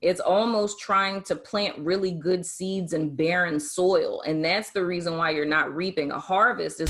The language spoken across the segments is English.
It's almost trying to plant really good seeds in barren soil. And that's the reason why you're not reaping a harvest.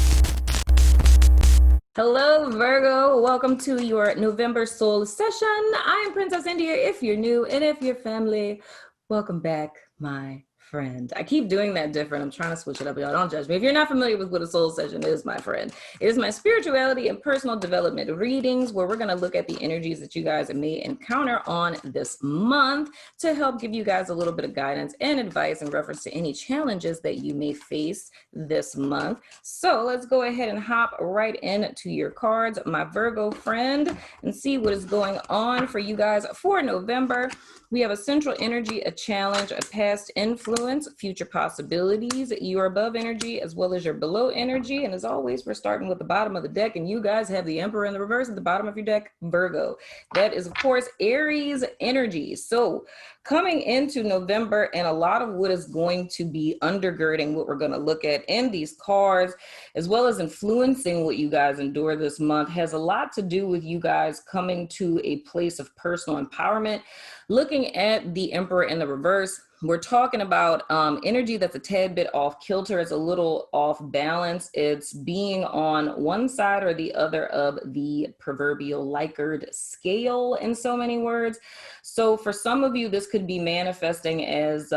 Hello, Virgo. Welcome to your November soul session. I am Princess India if you're new, and if you're family, welcome back, my friend. I keep doing that different. I'm trying to switch it up, y'all. Don't judge me. If you're not familiar with what a soul session is, my friend, it is my spirituality and personal development readings where we're going to look at the energies that you guys may encounter on this month to help give you guys a little bit of guidance and advice in reference to any challenges that you may face this month. So let's go ahead and hop right into your cards, my Virgo friend, and see what is going on for you guys for November. We have a central energy, a challenge, a past influence, future possibilities, your above energy, as well as your below energy. And as always, we're starting with the bottom of the deck, and you guys have the Emperor in the reverse at the bottom of your deck, Virgo. That is, of course, Aries energy. So coming into November, and a lot of what is going to be undergirding what we're going to look at in these cards, as well as influencing what you guys endure this month, has a lot to do with you guys coming to a place of personal empowerment. Looking at the Emperor in the reverse, we're talking about energy that's a tad bit off kilter. It's a little off balance. It's being on one side or the other of the proverbial Likert scale, in so many words. So for some of you, this could be manifesting as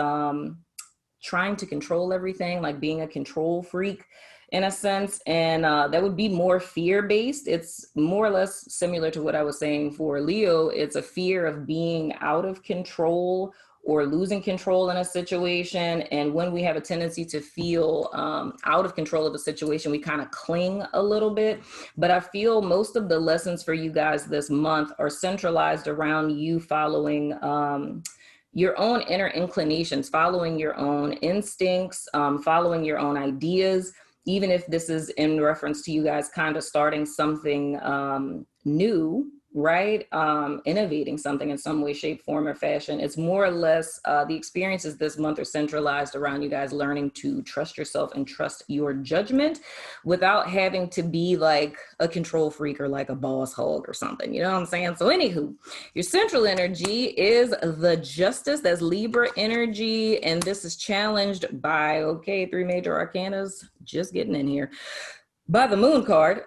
trying to control everything, like being a control freak in a sense, and that would be more fear-based. It's more or less similar to what I was saying for Leo. It's a fear of being out of control or losing control in a situation. And when we have a tendency to feel out of control of a situation, we kind of cling a little bit. But I feel most of the lessons for you guys this month are centralized around you following your own inner inclinations, following your own instincts, following your own ideas, even if this is in reference to you guys kind of starting something new, right? Innovating something in some way, shape, form, or fashion. It's more or less the experiences this month are centralized around you guys learning to trust yourself and trust your judgment without having to be like a control freak or like a boss hog or something. You know what I'm saying? So anywho, your central energy is the Justice. That's Libra energy. And this is challenged by, okay, 3 major arcanas, just getting in here, by the Moon card.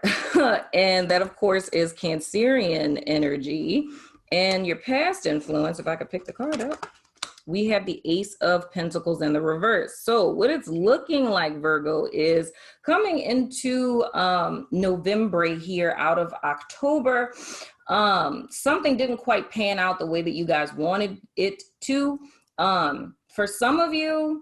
And that, of course, is Cancerian energy. And your past influence, if I could pick the card up, we have the Ace of Pentacles in the reverse. So what it's looking like, Virgo, is coming into November here out of October. Something didn't quite pan out the way that you guys wanted it to. For some of you,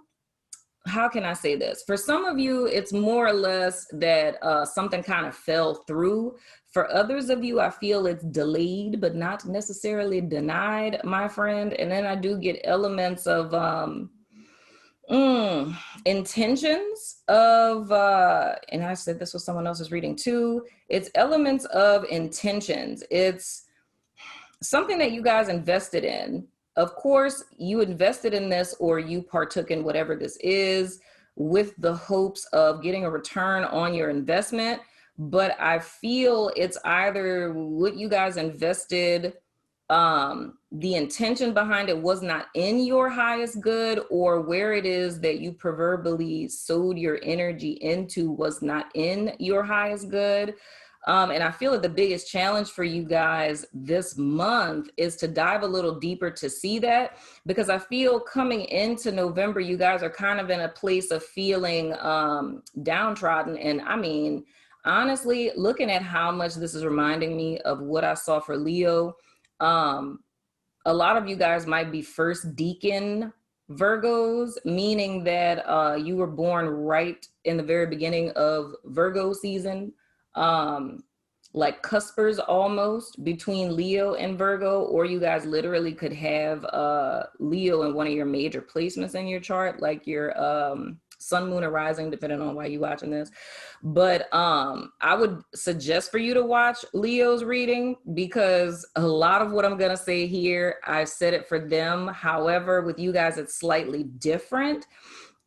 how can I say this? For some of you, it's more or less that something kind of fell through. For others of you, I feel it's delayed, but not necessarily denied, my friend. And then I do get elements of intentions of, and I said this was someone else's reading too. It's elements of intentions. It's something that you guys invested in. Of course, you invested in this or you partook in whatever this is with the hopes of getting a return on your investment. But I feel it's either what you guys invested, the intention behind it was not in your highest good, or where it is that you proverbially sowed your energy into was not in your highest good. And I feel that the biggest challenge for you guys this month is to dive a little deeper to see that, because I feel coming into November, you guys are kind of in a place of feeling downtrodden. And I mean, honestly, looking at how much this is reminding me of what I saw for Leo, a lot of you guys might be first deacon Virgos, meaning that you were born right in the very beginning of Virgo season. Like cuspers almost between Leo and Virgo, or you guys literally could have Leo in one of your major placements in your chart, like your sun, moon, or rising, depending on why you're watching this. But I would suggest for you to watch Leo's reading, because a lot of what I'm gonna say here, I've said it for them. However, with you guys, it's slightly different.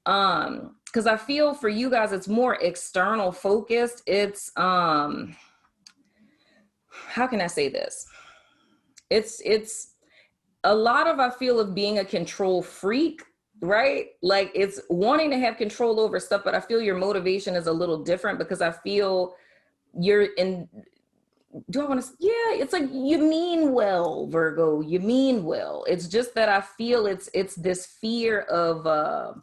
Because I feel for you guys, it's more external focused. It's, how can I say this? It's a lot of, I feel, of being a control freak, right? Like it's wanting to have control over stuff, but I feel your motivation is a little different because I feel you're in, do I want to, yeah, it's like you mean well, Virgo, you mean well. It's just that I feel it's this fear of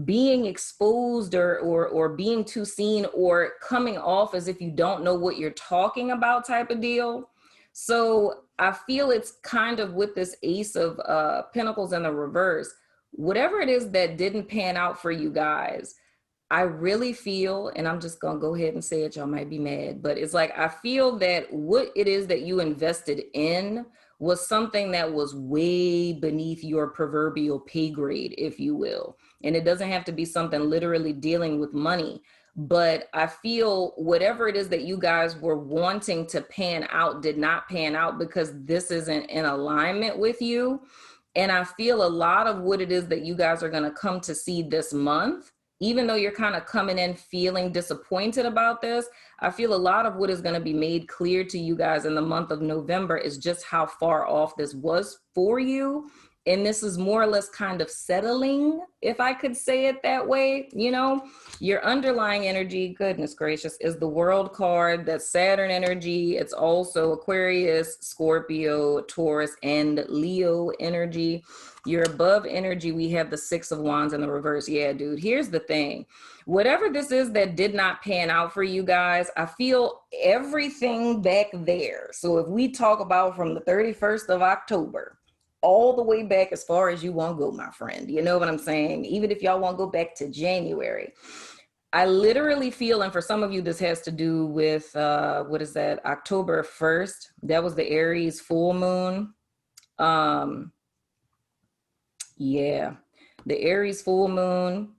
being exposed or being too seen or coming off as if you don't know what you're talking about type of deal. So I feel it's kind of with this Ace of Pentacles in the reverse, whatever it is that didn't pan out for you guys, I really feel, and I'm just going to go ahead and say it, y'all might be mad, but it's like I feel that what it is that you invested in was something that was way beneath your proverbial pay grade, if you will. And it doesn't have to be something literally dealing with money, but I feel whatever it is that you guys were wanting to pan out did not pan out because this isn't in alignment with you. And I feel a lot of what it is that you guys are going to come to see this month, even though you're kind of coming in feeling disappointed about this, I feel a lot of what is going to be made clear to you guys in the month of November is just how far off this was for you. And this is more or less kind of settling, if I could say it that way. You know, your underlying energy, goodness gracious, is the World card. That's Saturn energy. It's also Aquarius, Scorpio, Taurus, and Leo energy. Your above energy, we have the Six of Wands in the reverse. Yeah, dude, here's the thing. Whatever this is that did not pan out for you guys, I feel everything back there. So if we talk about from the 31st of October, all the way back as far as you want to go, my friend. You know what I'm saying? Even if y'all want to go back to January, I literally feel, and for some of you, this has to do with, what is that? October 1st. That was the Aries full moon. Yeah, the Aries full moon.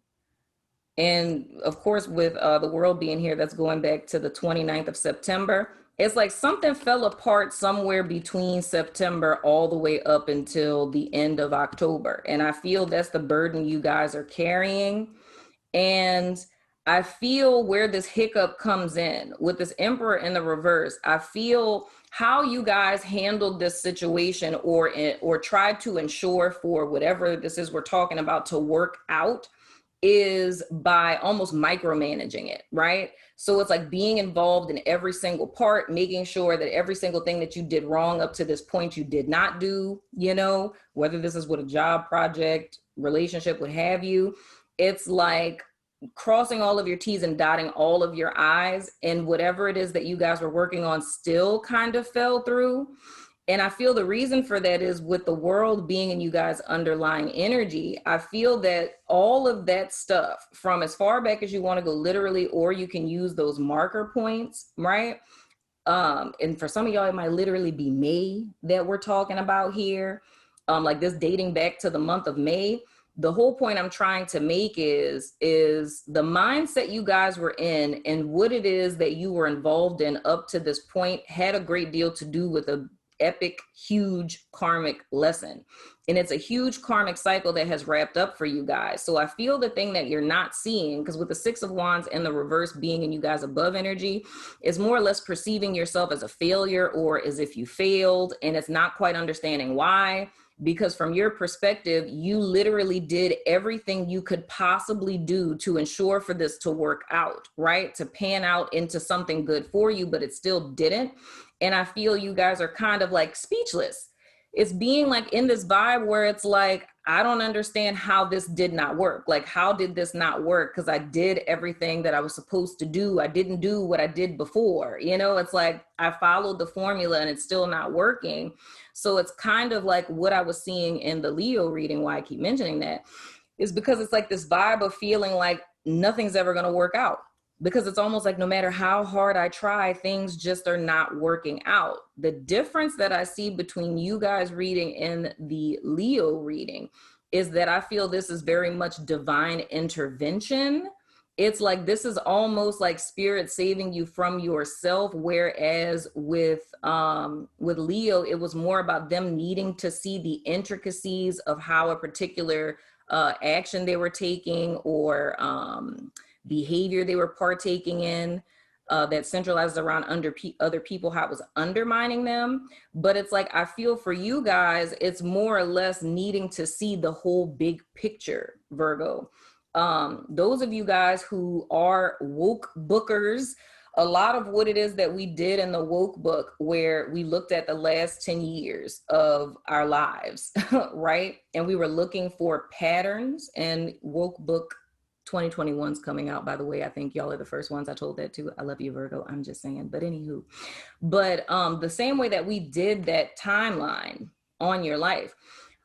And of course, with the world being here, that's going back to the 29th of September. It's like something fell apart somewhere between September all the way up until the end of October. And I feel that's the burden you guys are carrying. And I feel where this hiccup comes in with this Emperor in the reverse. I feel how you guys handled this situation or tried to ensure for whatever this is we're talking about to work out is by almost micromanaging it, right? So it's like being involved in every single part, making sure that every single thing that you did wrong up to this point, you did not do, you know, whether this is with a job project, relationship, what have you. It's like crossing all of your T's and dotting all of your I's, and whatever it is that you guys were working on still kind of fell through. And I feel the reason for that is with the world being in you guys' underlying energy, I feel that all of that stuff from as far back as you want to go literally, or you can use those marker points, right? And for some of y'all, it might literally be May that we're talking about here. Like this dating back to the month of May. The whole point I'm trying to make is the mindset you guys were in and what it is that you were involved in up to this point had a great deal to do with a epic, huge karmic lesson. And it's a huge karmic cycle that has wrapped up for you guys. So I feel the thing that you're not seeing, because with the Six of Wands and the reverse being in you guys above energy, is more or less perceiving yourself as a failure or as if you failed, and it's not quite understanding why. Because from your perspective, you literally did everything you could possibly do to ensure for this to work out, right? To pan out into something good for you, but it still didn't. And I feel you guys are kind of like speechless. It's being like in this vibe where it's like, I don't understand how this did not work. Like, how did this not work? Because I did everything that I was supposed to do. I didn't do what I did before. You know, it's like I followed the formula and it's still not working. So it's kind of like what I was seeing in the Leo reading, why I keep mentioning that, is because it's like this vibe of feeling like nothing's ever going to work out. Because it's almost like no matter how hard I try, things just are not working out. The difference that I see between you guys reading and the Leo reading is that I feel this is very much divine intervention. It's like this is almost like spirit saving you from yourself, whereas with Leo, it was more about them needing to see the intricacies of how a particular action they were taking or behavior they were partaking in that centralizes around other people, how it was undermining them. But it's like, I feel for you guys, it's more or less needing to see the whole big picture, Virgo. Those of you guys who are woke bookers, a lot of what it is that we did in the woke book, where we looked at the last 10 years of our lives, right? And we were looking for patterns, and woke book 2021's coming out, by the way. I think y'all are the first ones I told that to. I love you, Virgo. I'm just saying. But anywho, the same way that we did that timeline on your life,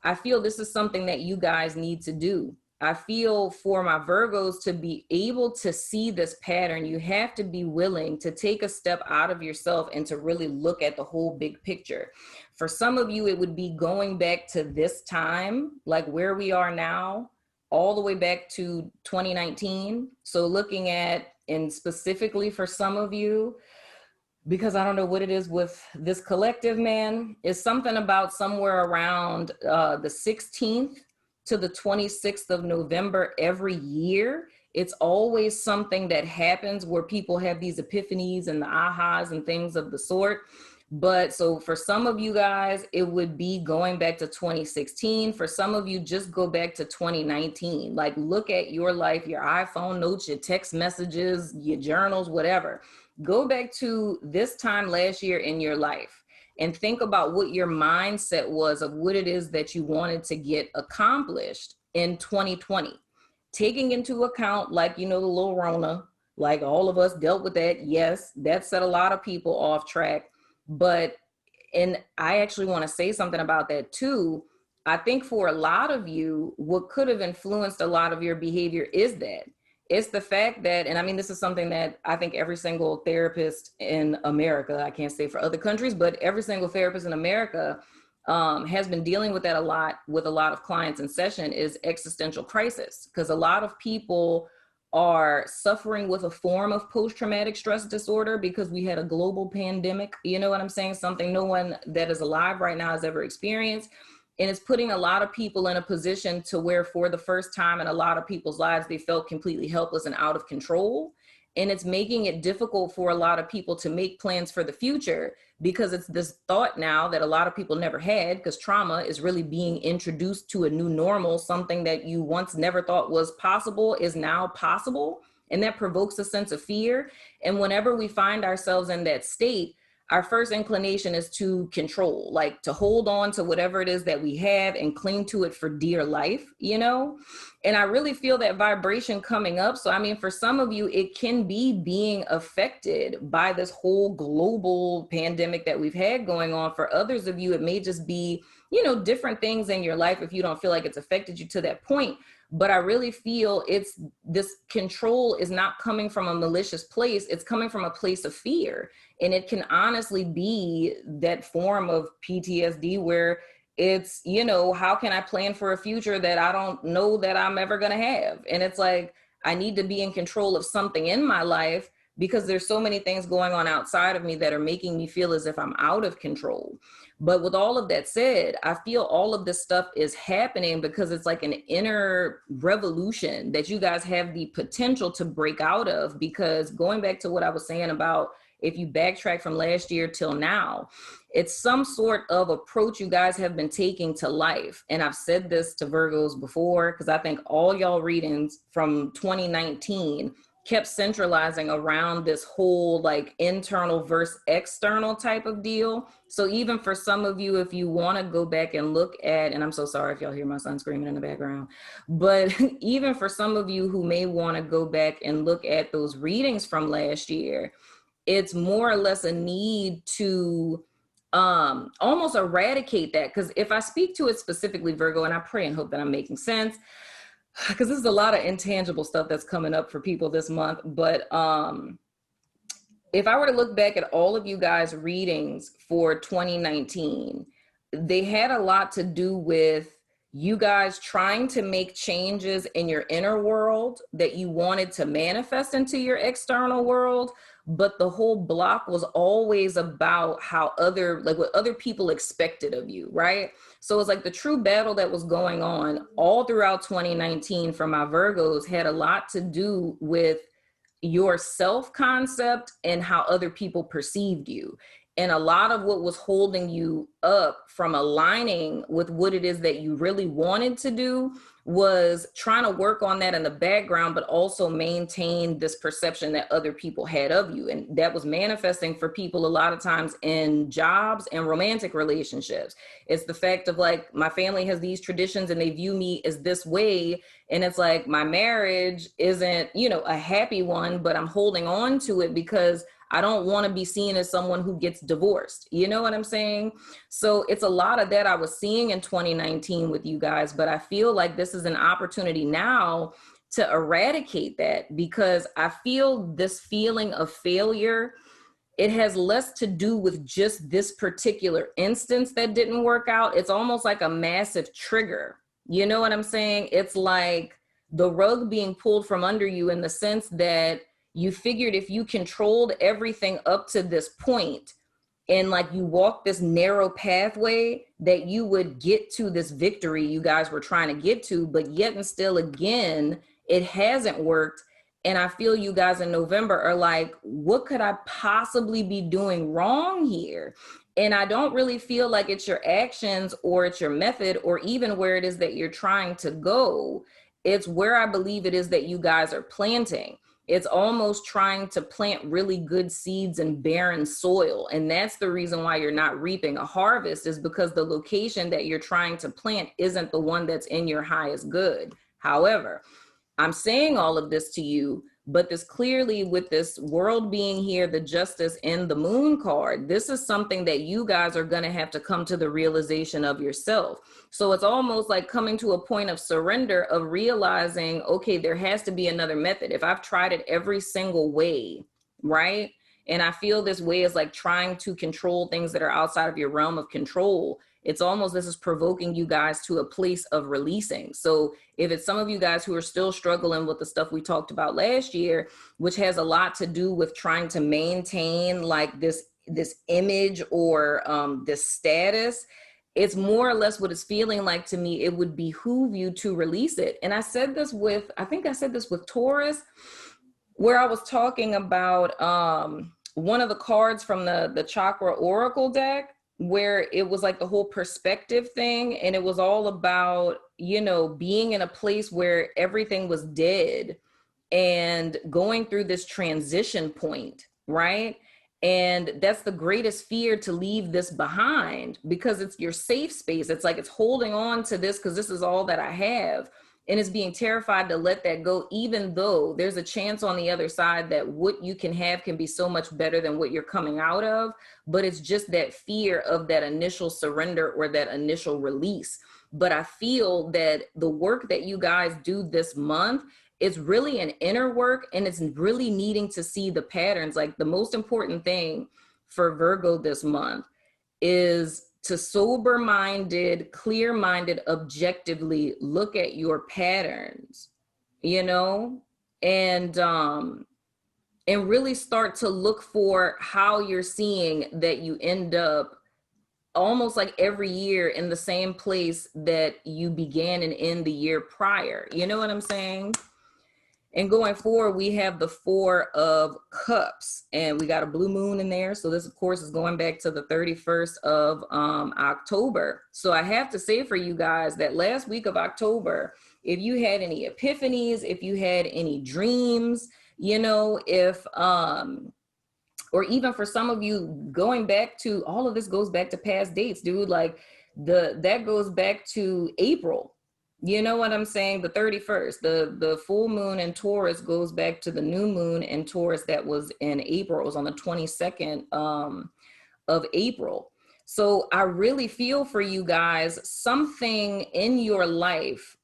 I feel this is something that you guys need to do. I feel for my Virgos to be able to see this pattern, you have to be willing to take a step out of yourself and to really look at the whole big picture. For some of you, it would be going back to this time, like where we are now, all the way back to 2019. So looking at, and specifically for some of you, because I don't know what it is with this collective, man, is something about somewhere around the 16th to the 26th of November every year. It's always something that happens where people have these epiphanies and the ahas and things of the sort. But so for some of you guys, it would be going back to 2016. For some of you, just go back to 2019. Like, look at your life, your iPhone notes, your text messages, your journals, whatever. Go back to this time last year in your life and think about what your mindset was of what it is that you wanted to get accomplished in 2020. Taking into account, like, you know, the little Rona, like all of us dealt with that. Yes, that set a lot of people off track. But, and I actually want to say something about that too. I think for a lot of you, what could have influenced a lot of your behavior is that it's the fact that, and I mean, this is something that I think every single therapist in America, I can't say for other countries, but every single therapist in America has been dealing with that a lot with a lot of clients in session, is existential crisis. Because a lot of people are suffering with a form of post-traumatic stress disorder because we had a global pandemic. You know what I'm saying? Something no one that is alive right now has ever experienced. And it's putting a lot of people in a position to where for the first time in a lot of people's lives, they felt completely helpless and out of control. And it's making it difficult for a lot of people to make plans for the future, because it's this thought now that a lot of people never had, because trauma is really being introduced to a new normal. Something that you once never thought was possible is now possible. And that provokes a sense of fear. And whenever we find ourselves in that state, our first inclination is to control, like to hold on to whatever it is that we have and cling to it for dear life, you know? And I really feel that vibration coming up. So, I mean, for some of you, it can be being affected by this whole global pandemic that we've had going on. For others of you, it may just be, you know, different things in your life if you don't feel like it's affected you to that point. But I really feel it's this control is not coming from a malicious place. It's coming from a place of fear. And it can honestly be that form of PTSD where it's, you know, how can I plan for a future that I don't know that I'm ever going to have? And it's like, I need to be in control of something in my life because there's so many things going on outside of me that are making me feel as if I'm out of control. But with all of that said, I feel all of this stuff is happening because it's like an inner revolution that you guys have the potential to break out of. Because going back to what I was saying about if you backtrack from last year till now, it's some sort of approach you guys have been taking to life. And I've said this to Virgos before, because I think all y'all readings from 2019 kept centralizing around this whole like internal versus external type of deal. So even for some of you, if you want to go back and look at, and I'm so sorry if y'all hear my son screaming in the background, but even for some of you who may want to go back and look at those readings from last year, it's more or less a need to almost eradicate that. Because if I speak to it specifically, Virgo, and I pray and hope that I'm making sense, because this is a lot of intangible stuff that's coming up for people this month. But if I were to look back at all of you guys' readings for 2019, they had a lot to do with you guys trying to make changes in your inner world that you wanted to manifest into your external world. But the whole block was always about how what other people expected of you, right? So it's like the true battle that was going on all throughout 2019 for my Virgos had a lot to do with your self-concept and how other people perceived you. And a lot of what was holding you up from aligning with what it is that you really wanted to do was trying to work on that in the background, but also maintain this perception that other people had of you. And that was manifesting for people a lot of times in jobs and romantic relationships. It's the fact of like, my family has these traditions and they view me as this way. And it's like, my marriage isn't, you know, a happy one, but I'm holding on to it because I don't want to be seen as someone who gets divorced. You know what I'm saying? So it's a lot of that I was seeing in 2019 with you guys, but I feel like this is an opportunity now to eradicate that, because I feel this feeling of failure, it has less to do with just this particular instance that didn't work out. It's almost like a massive trigger. You know what I'm saying? It's like the rug being pulled from under you, in the sense that you figured if you controlled everything up to this point and like you walked this narrow pathway, that you would get to this victory you guys were trying to get to, but yet and still again, it hasn't worked. And I feel you guys in November are like, what could I possibly be doing wrong here? And I don't really feel like it's your actions or it's your method or even where it is that you're trying to go. It's where I believe it is that you guys are planting. It's almost trying to plant really good seeds in barren soil. And that's the reason why you're not reaping a harvest, is because the location that you're trying to plant isn't the one that's in your highest good. However, I'm saying all of this to you, but this clearly, with this world being here, the justice and the moon card, this is something that you guys are going to have to come to the realization of yourself. So it's almost like coming to a point of surrender, of realizing, okay, there has to be another method. If I've tried it every single way, right? And I feel this way is like trying to control things that are outside of your realm of control. It's almost, this is provoking you guys to a place of releasing. So if it's some of you guys who are still struggling with the stuff we talked about last year, which has a lot to do with trying to maintain like this image or this status, it's more or less what it's feeling like to me. It would behoove you to release it. And I said this with, I think I said this with Taurus, where I was talking about one of the cards from the Chakra Oracle deck, where it was like the whole perspective thing. And it was all about, you know, being in a place where everything was dead and going through this transition point, right? And that's the greatest fear, to leave this behind, because it's your safe space. It's like it's holding on to this because this is all that I have. And it's being terrified to let that go, even though there's a chance on the other side that what you can have can be so much better than what you're coming out of. But it's just that fear of that initial surrender or that initial release. But I feel that the work that you guys do this month, it's really an inner work, and it's really needing to see the patterns. Like the most important thing for Virgo this month is to sober-minded, clear-minded, objectively look at your patterns, you know, and really start to look for how you're seeing that you end up almost like every year in the same place that you began and end the year prior. You know what I'm saying? And going forward, we have the 4 of Cups, and we got a blue moon in there. So this, of course, is going back to the 31st of October. So I have to say for you guys that last week of October, if you had any epiphanies, if you had any dreams, you know, if, or even for some of you going back to, all of this goes back to past dates, dude, like that goes back to April. You know what I'm saying? The 31st, the full moon in Taurus goes back to the new moon in Taurus that was in April. It was on the 22nd of April. So I really feel for you guys, something in your life,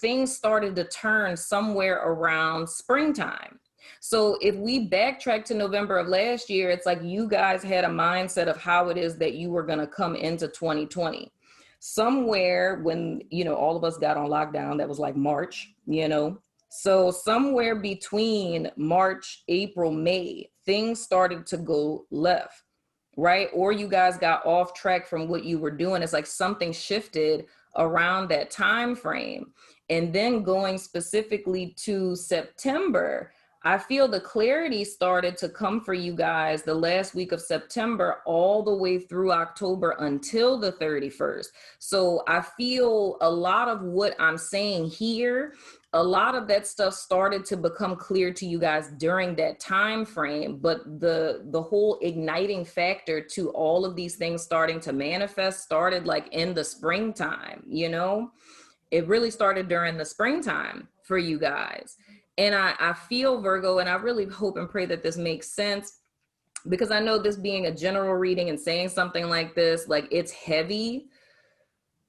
things started to turn somewhere around springtime. So if we backtrack to November of last year, it's like you guys had a mindset of how it is that you were going to come into 2020. Somewhere when, you know, all of us got on lockdown, that was like March, you know. So somewhere between March, April, May, things started to go left, right? Or you guys got off track from what you were doing. It's like something shifted around that time frame. And then going specifically to September, I feel the clarity started to come for you guys the last week of September all the way through October until the 31st. So I feel a lot of what I'm saying here, a lot of that stuff started to become clear to you guys during that time frame, but the whole igniting factor to all of these things starting to manifest started like in the springtime, you know? It really started during the springtime for you guys. And I feel, Virgo, and I really hope and pray that this makes sense, because I know this being a general reading and saying something like this, like it's heavy,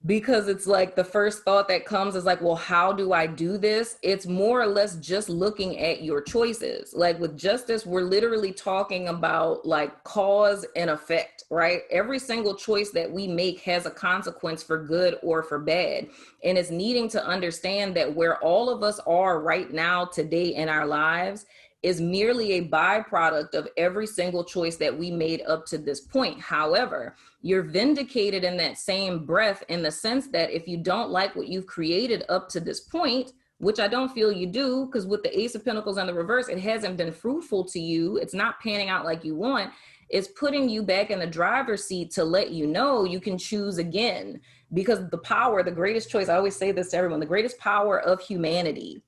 because it's like the first thought that comes is like, well, how do I do this? It's more or less just looking at your choices. Like with justice, we're literally talking about like cause and effect, right? Every single choice that we make has a consequence for good or for bad. And it's needing to understand that where all of us are right now today in our lives is merely a byproduct of every single choice that we made up to this point. However, you're vindicated in that same breath in the sense that if you don't like what you've created up to this point, which I don't feel you do, because with the Ace of Pentacles in the reverse, it hasn't been fruitful to you. It's not panning out like you want. It's putting you back in the driver's seat to let you know you can choose again. Because the power, the greatest choice, I always say this to everyone, the greatest power of humanity,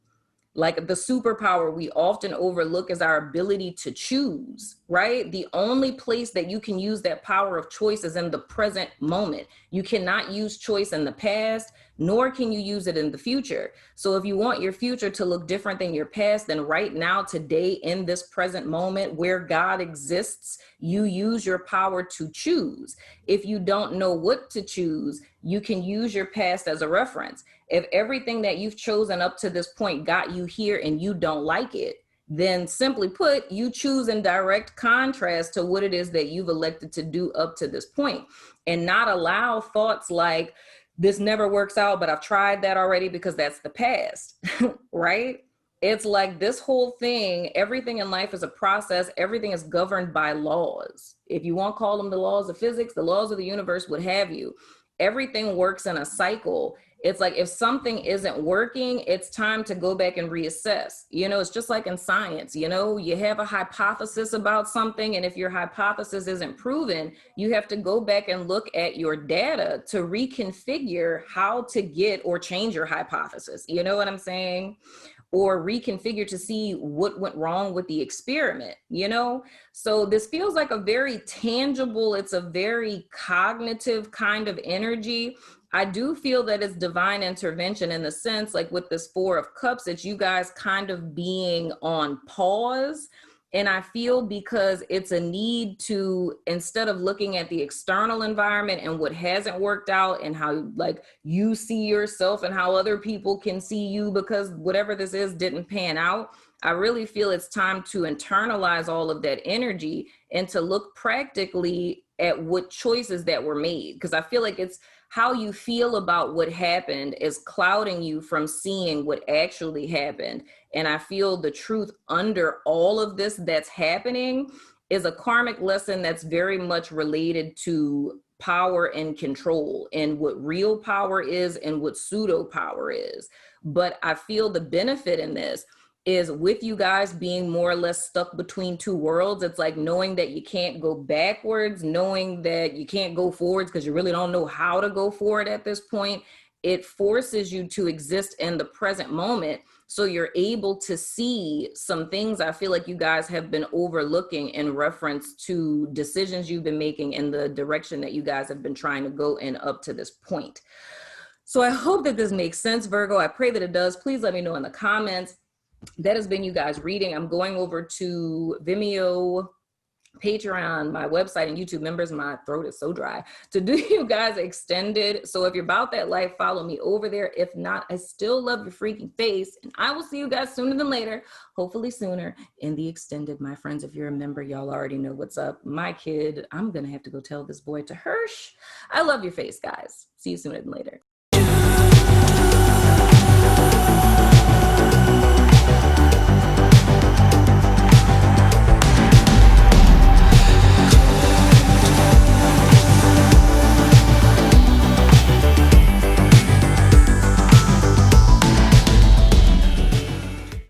like the superpower we often overlook, is our ability to choose, right? The only place that you can use that power of choice is in the present moment. You cannot use choice in the past, nor can you use it in the future. So if you want your future to look different than your past, then right now, today, in this present moment where God exists, you use your power to choose. If you don't know what to choose, you can use your past as a reference. If everything that you've chosen up to this point got you here and you don't like it, then simply put, you choose in direct contrast to what it is that you've elected to do up to this point, and not allow thoughts like, this never works out, but I've tried that already, because that's the past, right? It's like this whole thing, everything in life is a process. Everything is governed by laws. If you want to call them the laws of physics, the laws of the universe, what have you. Everything works in a cycle. It's like if something isn't working, it's time to go back and reassess. You know, it's just like in science, you know, you have a hypothesis about something, and if your hypothesis isn't proven, you have to go back and look at your data to reconfigure how to get or change your hypothesis. You know what I'm saying? Or reconfigure to see what went wrong with the experiment, you know? So this feels like a very tangible, it's a very cognitive kind of energy. I do feel that it's divine intervention in the sense, like with this Four of Cups, it's you guys kind of being on pause. And I feel because it's a need to, instead of looking at the external environment and what hasn't worked out and how like you see yourself and how other people can see you because whatever this is didn't pan out, I really feel it's time to internalize all of that energy and to look practically at what choices that were made. Because I feel like it's how you feel about what happened is clouding you from seeing what actually happened. And I feel the truth under all of this that's happening is a karmic lesson that's very much related to power and control, and what real power is and what pseudo power is. But I feel the benefit in this is with you guys being more or less stuck between two worlds. It's like knowing that you can't go backwards, knowing that you can't go forwards because you really don't know how to go forward at this point. It forces you to exist in the present moment, so you're able to see some things I feel like you guys have been overlooking in reference to decisions you've been making in the direction that you guys have been trying to go in up to this point. So I hope that this makes sense, Virgo. I pray that it does. Please let me know in the comments. That has been you guys reading. I'm going over to Vimeo, Patreon, my website, and YouTube members. My throat is so dry to do you guys extended. So if you're about that life, follow me over there. If not, I still love your freaking face, and I will see you guys sooner than later, hopefully sooner, in the extended. My friends, if you're a member, y'all already know what's up. My kid, I'm gonna have to go tell this boy to Hirsch, I love your face, guys. See you sooner than later.